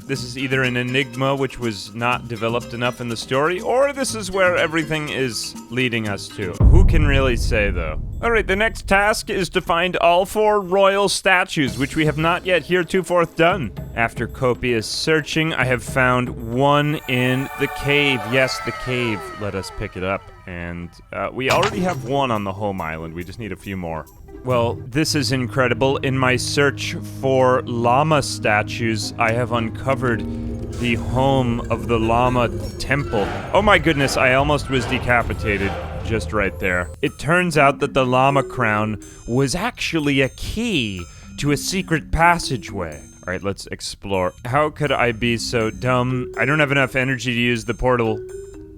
This is either an enigma which was not developed enough in the story, or this is where everything is leading us to. Who can really say, though? Alright, the next task is to find all 4 royal statues, which we have not yet heretofore done. After copious searching, I have found one in the cave. Yes, the cave. Let us pick it up. And we already have one on the home island. We just need a few more. Well, this is incredible. In my search for llama statues, I have uncovered the home of the Llama Temple. Oh my goodness, I almost was decapitated just right there. It turns out that the llama crown was actually a key to a secret passageway. All right, let's explore. How could I be so dumb? I don't have enough energy to use the portal.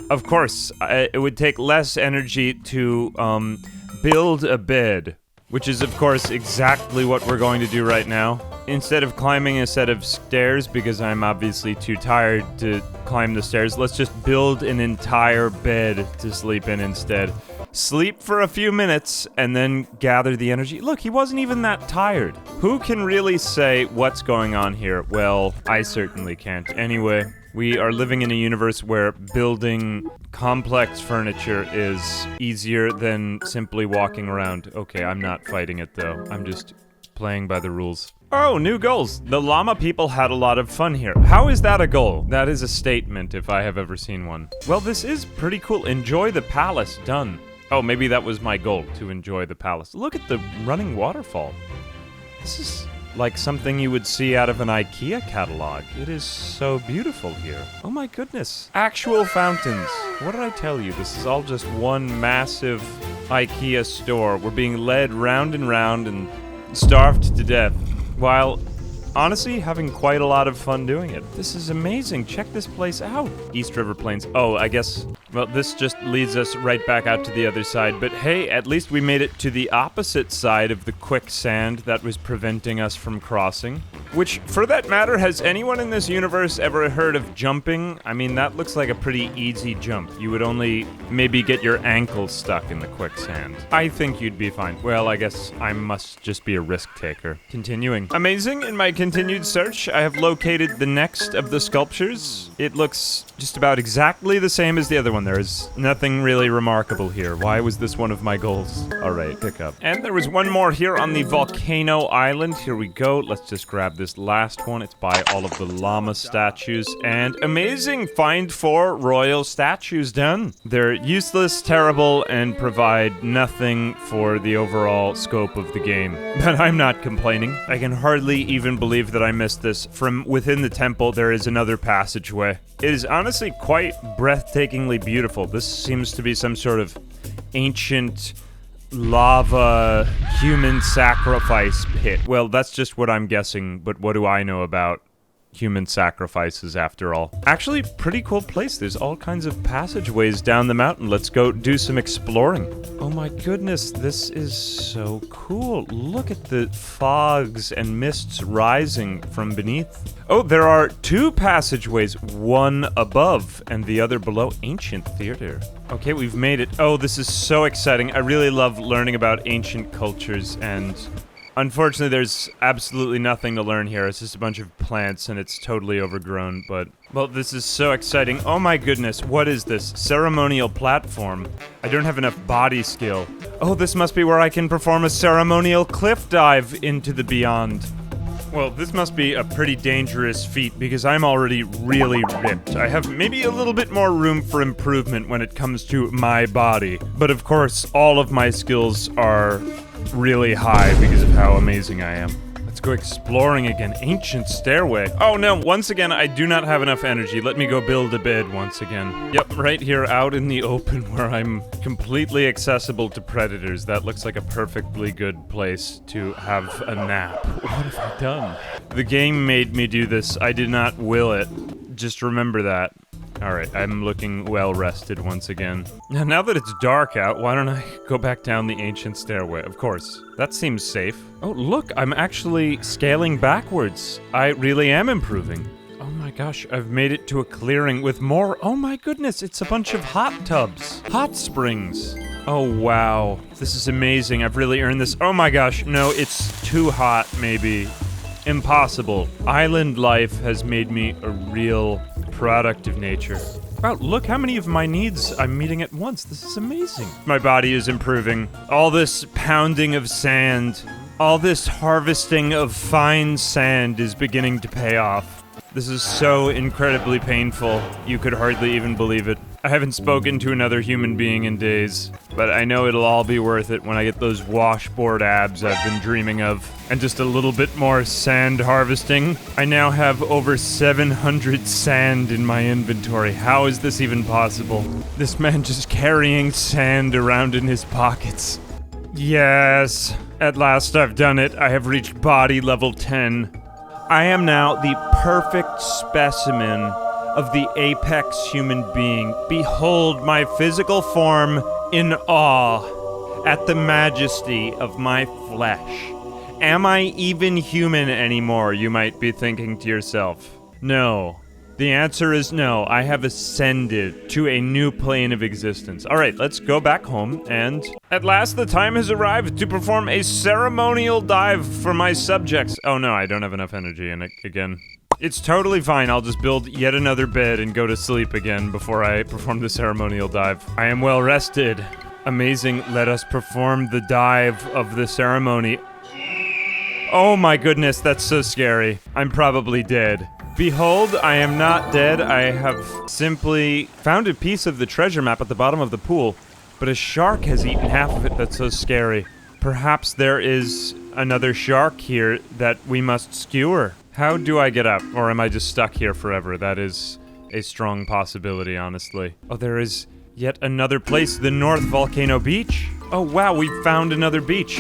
Of course, it would take less energy to build a bed. which is, of course, exactly what we're going to do right now. Instead of climbing a set of stairs, because I'm obviously too tired to climb the stairs, let's just build an entire bed to sleep in instead. Sleep for a few minutes, and then gather the energy. Look, he wasn't even that tired. Who can really say what's going on here? Well, I certainly can't. Anyway, we are living in a universe where building complex furniture is easier than simply walking around. Okay, I'm not fighting it, though. I'm just playing by the rules. Oh, new goals. The llama people had a lot of fun here. How is that a goal? That is a statement, if I have ever seen one. Well, this is pretty cool. Enjoy the palace. Done. Oh, maybe that was my goal, to enjoy the palace. Look at the running waterfall. This is like something you would see out of an IKEA catalog. It is so beautiful here. Oh my goodness. Actual fountains. What did I tell you? This is all just one massive IKEA store. We're being led round and round and starved to death, while honestly having quite a lot of fun doing it. This is amazing. Check this place out. East River Plains. Oh, I guess, well, this just leads us right back out to the other side. But hey, at least we made it to the opposite side of the quicksand that was preventing us from crossing. Which, for that matter, has anyone in this universe ever heard of jumping? I mean, that looks like a pretty easy jump. You would only maybe get your ankles stuck in the quicksand. I think you'd be fine. Well, I guess I must just be a risk taker. Continuing. Amazing. In my continued search, I have located the next of the sculptures. It looks just about exactly the same as the other one. There is nothing really remarkable here. Why was this one of my goals? All right, pick up. And there was one more here on the volcano island. Here we go. Let's just grab this last one. It's by all of the llama statues. And amazing! Find 4 royal statues done. They're useless, terrible, and provide nothing for the overall scope of the game. But I'm not complaining. I can hardly even believe that I missed this. From within the temple, there is another passageway. It is honestly quite breathtakingly beautiful. This seems to be some sort of ancient lava human sacrifice pit. Well, that's just what I'm guessing, but what do I know about human sacrifices after all? Actually, pretty cool place. There's all kinds of passageways down the mountain. Let's go do some exploring. Oh my goodness, this is so cool. Look at the fogs and mists rising from beneath. Oh, there are 2 passageways, one above and the other below. Ancient theater. Okay, we've made it. Oh, this is so exciting. I really love learning about ancient cultures, and unfortunately, there's absolutely nothing to learn here. It's just a bunch of plants, and it's totally overgrown, but well, this is so exciting. Oh my goodness, what is this? Ceremonial platform. I don't have enough body skill. Oh, this must be where I can perform a ceremonial cliff dive into the beyond. Well, this must be a pretty dangerous feat because I'm already really ripped. I have maybe a little bit more room for improvement when it comes to my body. But of course, all of my skills are really high because of how amazing I am. Let's go exploring again. Ancient stairway. Oh no, once again, I do not have enough energy. Let me go build a bed once again. Yep, right here out in the open where I'm completely accessible to predators. That looks like a perfectly good place to have a nap. What have I done? The game made me do this. I did not will it. Just remember that. Alright, I'm looking well rested once again. Now that it's dark out, why don't I go back down the ancient stairway? Of course. That seems safe. Oh, look, I'm actually scaling backwards. I really am improving. Oh my gosh, I've made it to a clearing with more. Oh my goodness, it's a bunch of hot tubs. Hot springs. Oh wow, this is amazing. I've really earned this. Oh my gosh, no, it's too hot, maybe. Impossible. Island life has made me a real product of nature. Wow, look how many of my needs I'm meeting at once. This is amazing. My body is improving. All this pounding of sand, all this harvesting of fine sand is beginning to pay off. This is so incredibly painful, you could hardly even believe it. I haven't spoken to another human being in days, but I know it'll all be worth it when I get those washboard abs I've been dreaming of. And just a little bit more sand harvesting. I now have over 700 sand in my inventory. How is this even possible? This man just carrying sand around in his pockets. Yes, at last I've done it. I have reached body level 10. I am now the perfect specimen of the apex human being. Behold my physical form in awe. at the majesty of my flesh. Am I even human anymore, you might be thinking to yourself. No. The answer is no. I have ascended to a new plane of existence. All right, let's go back home, and at last the time has arrived to perform a ceremonial dive for my subjects. Oh no, I don't have enough energy in it again. It's totally fine. I'll just build yet another bed and go to sleep again before I perform the ceremonial dive. I am well rested. Amazing. Let us perform the dive of the ceremony. Oh my goodness, that's so scary. I'm probably dead. Behold, I am not dead. I have simply found a piece of the treasure map at the bottom of the pool, but a shark has eaten half of it. That's so scary. Perhaps there is another shark here that we must skewer. How do I get up? Or am I just stuck here forever? That is a strong possibility, honestly. Oh, there is yet another place, the North Volcano Beach. Oh wow, we found another beach.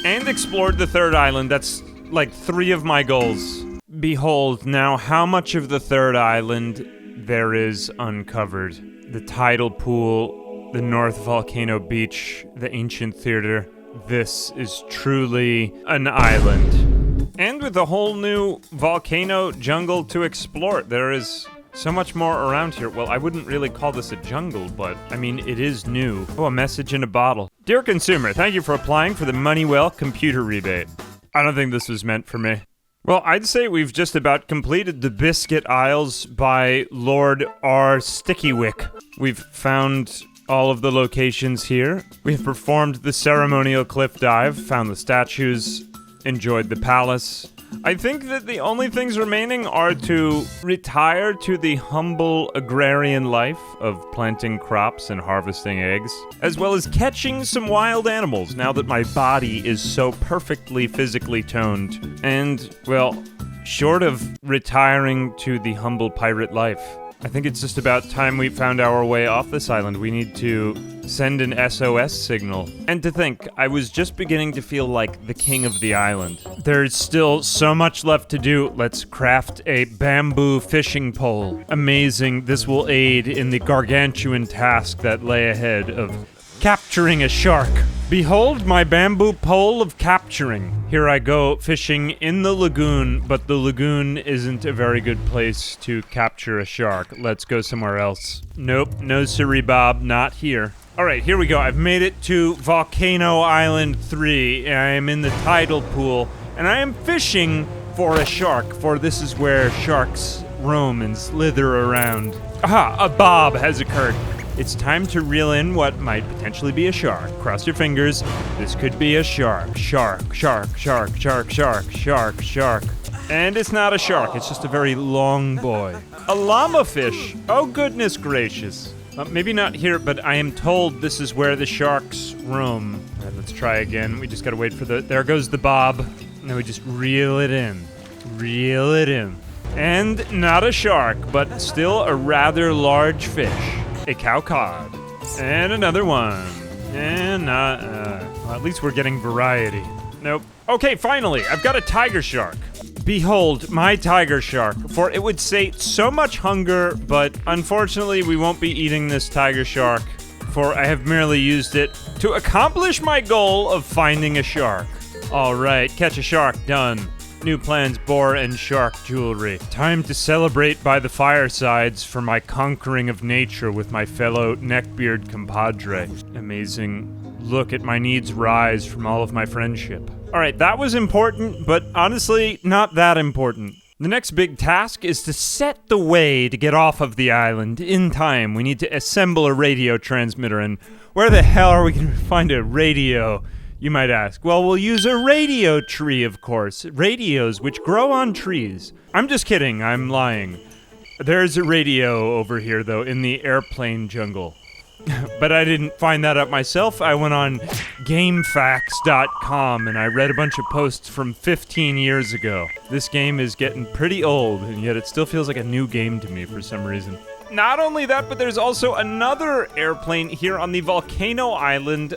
And explored the third island. That's like 3 of my goals. Behold, now how much of the third island there is uncovered. The tidal pool, the North Volcano Beach, the ancient theater. This is truly an island. And with a whole new volcano jungle to explore. There is so much more around here. Well, I wouldn't really call this a jungle, but I mean, it is new. Oh, a message in a bottle. Dear consumer, thank you for applying for the Moneywell computer rebate. I don't think this was meant for me. Well, I'd say we've just about completed the Biscuit Isles by Lord R. Stickywick. We've found all of the locations here. We've performed the ceremonial cliff dive, found the statues, enjoyed the palace. I think that the only things remaining are to retire to the humble agrarian life of planting crops and harvesting eggs, as well as catching some wild animals now that my body is so perfectly physically toned. And, well, short of retiring to the humble pirate life, I think it's just about time we found our way off this island. We need to send an SOS signal. And to think, I was just beginning to feel like the king of the island. There's still so much left to do. Let's craft a bamboo fishing pole. Amazing. This will aid in the gargantuan task that lay ahead of capturing a shark. Behold my bamboo pole of capturing. Here I go fishing in the lagoon, but the lagoon isn't a very good place to capture a shark. Let's go somewhere else. Nope, no siree Bob, not here. Alright, here we go. I've made it to Volcano Island 3. I am in the tidal pool, and I am fishing for a shark, for this is where sharks roam and slither around. Aha, a bob has occurred. It's time to reel in what might potentially be a shark. Cross your fingers. This could be a shark. Shark, shark, shark, shark, shark, shark, shark. And it's not a shark, it's just a very long boy. A llama fish. Oh, goodness gracious. Maybe not here, but I am told this is where the sharks roam. All right, let's try again. We just gotta wait for the... There goes the bob. Now we just reel it in. Reel it in. And not a shark, but still a rather large fish. A cow cod. And another one. And not, well, at least we're getting variety. Nope. Okay, finally, I've got a tiger shark. Behold, my tiger shark, for it would sate so much hunger, but unfortunately we won't be eating this tiger shark, for I have merely used it to accomplish my goal of finding a shark. Alright, catch a shark, done. New plans, boar and shark jewelry. Time to celebrate by the firesides for my conquering of nature with my fellow neckbeard compadre. Amazing. Look at my needs rise from all of my friendship. Alright, that was important, but honestly, not that important. The next big task is to set the way to get off of the island in time. We need to assemble a radio transmitter, and where the hell are we going to find a radio? You might ask. Well, we'll use a radio tree, of course. Radios, which grow on trees. I'm just kidding, I'm lying. There's a radio over here, though, in the airplane jungle. But I didn't find that out myself. I went on GameFAQs.com and I read a bunch of posts from 15 years ago. This game is getting pretty old, and yet it still feels like a new game to me for some reason. Not only that, but there's also another airplane here on the Volcano Island,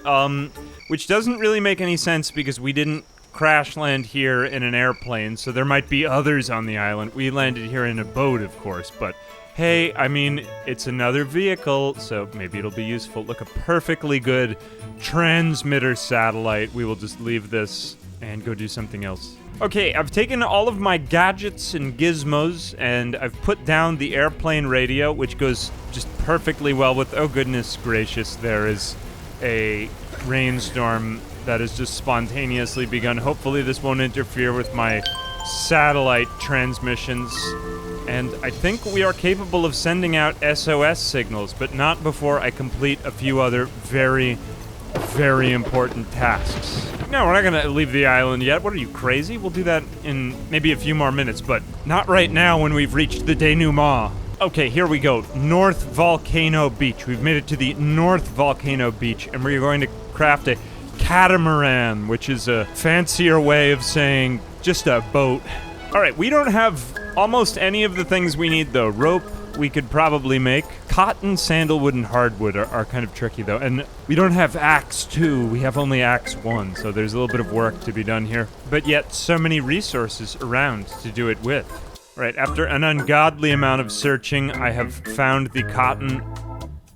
which doesn't really make any sense because we didn't crash land here in an airplane, so there might be others on the island. We landed here in a boat, of course, but Hey, I mean, it's another vehicle, so maybe it'll be useful. Look, a perfectly good transmitter satellite. We will just leave this and go do something else. Okay, I've taken all of my gadgets and gizmos, and I've put down the airplane radio, which goes just perfectly well with... Oh, goodness gracious, there is a rainstorm that has just spontaneously begun. Hopefully this won't interfere with my satellite transmissions. And I think we are capable of sending out SOS signals, but not before I complete a few other very, very important tasks. No, we're not gonna leave the island yet. What are you, crazy? We'll do that in maybe a few more minutes, but not right now when we've reached the denouement. Okay, here we go. North Volcano Beach. We've made it to the North Volcano Beach, and we're going to craft a catamaran, which is a fancier way of saying just a boat. All right, we don't have almost any of the things we need, though. Rope, we could probably make. Cotton, sandalwood, and hardwood are kind of tricky, though. And we don't have axe 2, we have only axe 1, so there's a little bit of work to be done here. But yet, so many resources around to do it with. Right, after an ungodly amount of searching, I have found the cotton.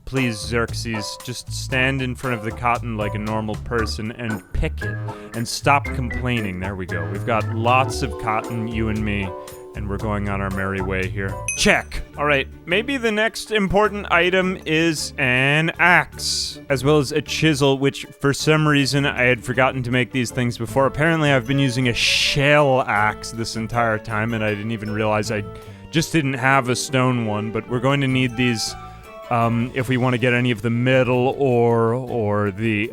Please, Xerxes, just stand in front of the cotton like a normal person and pick it. And stop complaining. There we go. We've got lots of cotton, you and me. And we're going on our merry way here. Check! Alright, maybe the next important item is an axe. As well as a chisel, which for some reason I had forgotten to make these things before. Apparently I've been using a shell axe this entire time, and I didn't even realize I just didn't have a stone one. But we're going to need these if we want to get any of the metal or the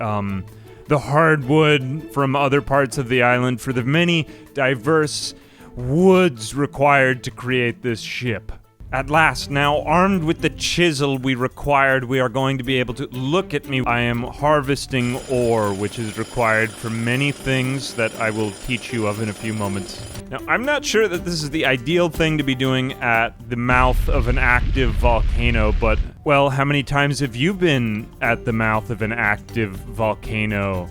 hardwood from other parts of the island for the many diverse woods required to create this ship. At last, now armed with the chisel we required, we are going to be able to look at me. I am harvesting ore, which is required for many things that I will teach you of in a few moments. Now, I'm not sure that this is the ideal thing to be doing at the mouth of an active volcano, but, well, how many times have you been at the mouth of an active volcano?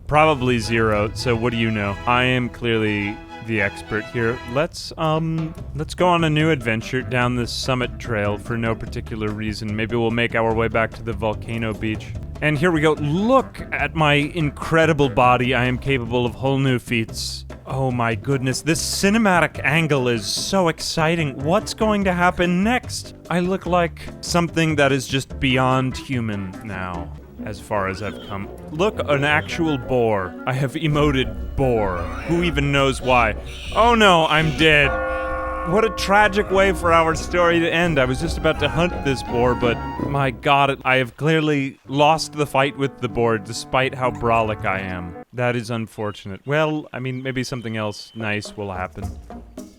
Probably 0, so what do you know? I am clearly the expert here. Let's go on a new adventure down this summit trail for no particular reason. Maybe we'll make our way back to the volcano beach. And here we go. Look at my incredible body. I am capable of whole new feats. Oh my goodness, this cinematic angle is so exciting. What's going to happen next? I look like something that is just beyond human now, as far as I've come. Look, an actual boar. I have emoted boar. Who even knows why? Oh no, I'm dead. What a tragic way for our story to end. I was just about to hunt this boar, but my god, I have clearly lost the fight with the boar despite how brolic I am. That is unfortunate. Well, I mean, maybe something else nice will happen.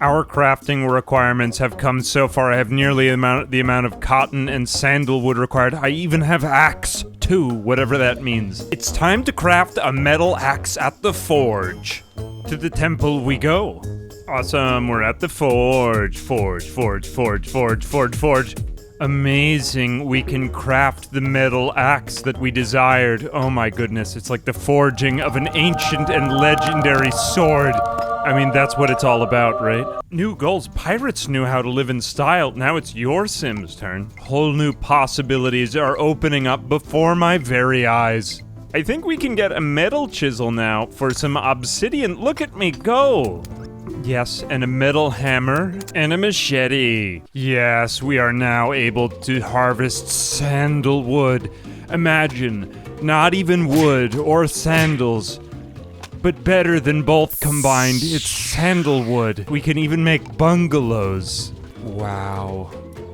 Our crafting requirements have come so far. I have nearly the amount of cotton and sandalwood required. I even have axe 2, whatever that means. It's time to craft a metal axe at the forge. To the temple we go. Awesome, we're at the forge. Forge. Amazing, we can craft the metal axe that we desired. Oh my goodness, it's like the forging of an ancient and legendary sword. I mean, that's what it's all about, right? New goals. Pirates knew how to live in style. Now it's your Sim's turn. Whole new possibilities are opening up before my very eyes. I think we can get a metal chisel now for some obsidian. Look at me go! Yes, and a metal hammer and a machete. Yes, we are now able to harvest sandalwood. Imagine, not even wood or sandals, but better than both combined, it's sandalwood. We can even make bungalows. Wow.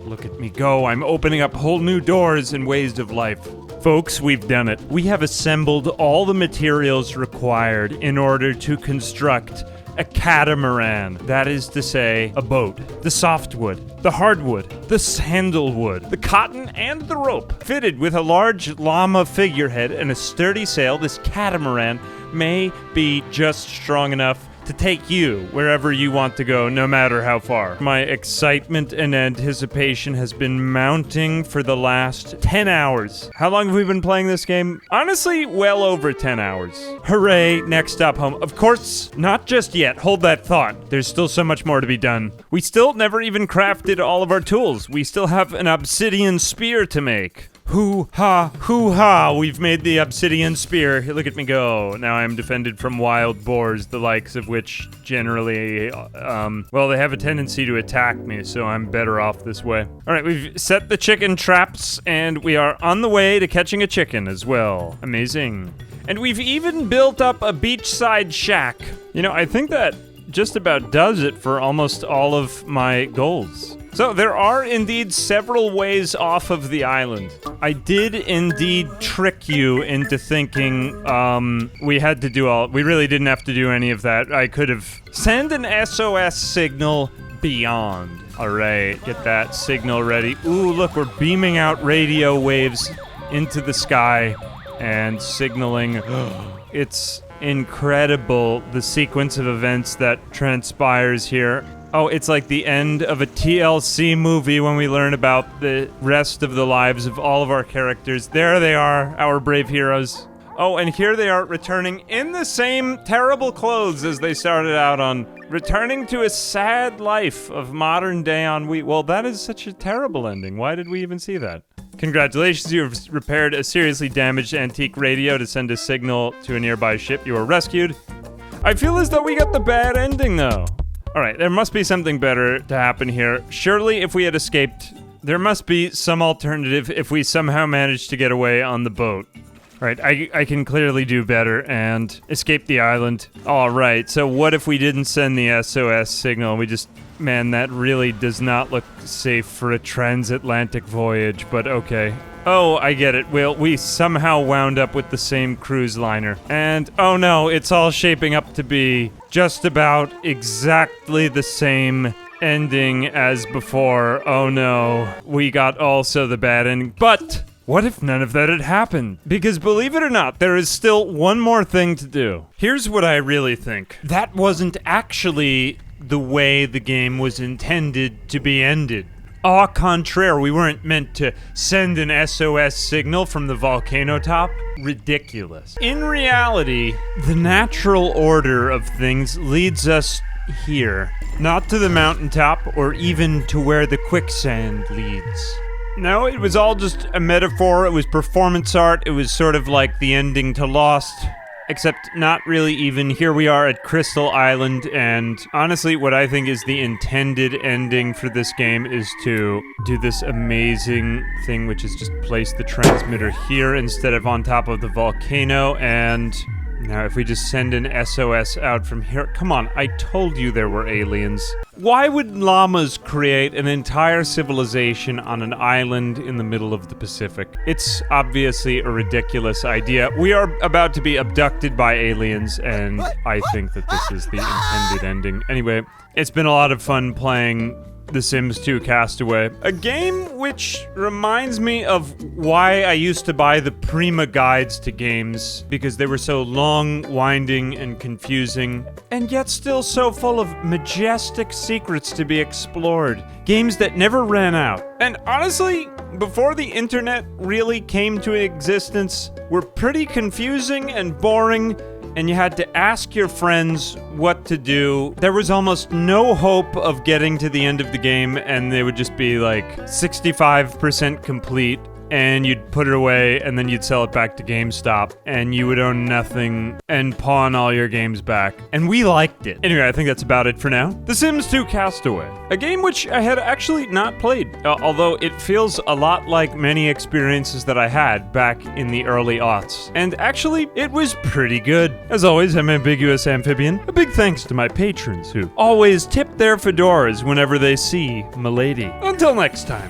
Look at me go. I'm opening up whole new doors and ways of life. Folks, we've done it. We have assembled all the materials required in order to construct a catamaran. That is to say, a boat. The softwood, the hardwood, the sandalwood, the cotton, and the rope. Fitted with a large llama figurehead and a sturdy sail, this catamaran may be just strong enough to take you wherever you want to go, no matter how far. My excitement and anticipation has been mounting for the last 10 hours. How long have we been playing this game? Honestly, well over 10 hours. Hooray, next stop home. Of course, not just yet. Hold that thought. There's still so much more to be done. We still never even crafted all of our tools. We still have an obsidian spear to make. Hoo-ha, we've made the obsidian spear. Look at me go. Now I am defended from wild boars, the likes of which generally, well, they have a tendency to attack me, so I'm better off this way. All right, we've set the chicken traps, and we are on the way to catching a chicken as well. Amazing. And we've even built up a beachside shack. You know, I think that just about does it for almost all of my goals. So there are indeed several ways off of the island. I did indeed trick you into thinking we had to do we really didn't have to do any of that. I could have send an SOS signal beyond. All right, get that signal ready. Ooh, look, we're beaming out radio waves into the sky and signaling. It's incredible, the sequence of events that transpires here. Oh, it's like the end of a TLC movie when we learn about the rest of the lives of all of our characters. There they are, our brave heroes. Oh, and here they are returning in the same terrible clothes as they started out on, returning to a sad life of modern day ennui. Well, that is such a terrible ending. Why did we even see that? Congratulations, you have repaired a seriously damaged antique radio to send a signal to a nearby ship. You were rescued. I feel as though we got the bad ending, though. All right, there must be something better to happen here. Surely, if we had escaped, there must be some alternative if we somehow managed to get away on the boat. All right, I can clearly do better and escape the island. All right, so what if we didn't send the SOS signal? We just... Man, that really does not look safe for a transatlantic voyage, but okay. Oh, I get it. Well, we somehow wound up with the same cruise liner. And, oh no, it's all shaping up to be just about exactly the same ending as before. Oh no, we got also the bad ending. But what if none of that had happened? Because believe it or not, there is still one more thing to do. Here's what I really think. That wasn't actually the way the game was intended to be ended. Au contraire, we weren't meant to send an SOS signal from the volcano top. Ridiculous. In reality, the natural order of things leads us here, not to the mountaintop or even to where the quicksand leads. No, it was all just a metaphor. It was performance art. It was sort of like the ending to Lost. Except not really even. Here we are at Crystal Island, and honestly, what I think is the intended ending for this game is to do this amazing thing, which is just place the transmitter here instead of on top of the volcano, and now if we just send an SOS out from here... Come on, I told you there were aliens. Why would llamas create an entire civilization on an island in the middle of the Pacific? It's obviously a ridiculous idea. We are about to be abducted by aliens, and I think that this is the intended ending. Anyway, it's been a lot of fun playing The Sims 2 Castaway, a game which reminds me of why I used to buy the Prima guides to games, because they were so long, winding, and confusing, and yet still so full of majestic secrets to be explored. Games that never ran out. And honestly, before the internet really came to existence, were pretty confusing and boring, and you had to ask your friends what to do. There was almost no hope of getting to the end of the game, and they would just be like 65% complete, and you'd put it away, and then you'd sell it back to GameStop, and you would own nothing and pawn all your games back. And we liked it. Anyway, I think that's about it for now. The Sims 2 Castaway, a game which I had actually not played, although it feels a lot like many experiences that I had back in the early aughts. And actually, it was pretty good. As always, I'm Ambiguous Amphibian. A big thanks to my patrons who always tip their fedoras whenever they see Milady. Until next time.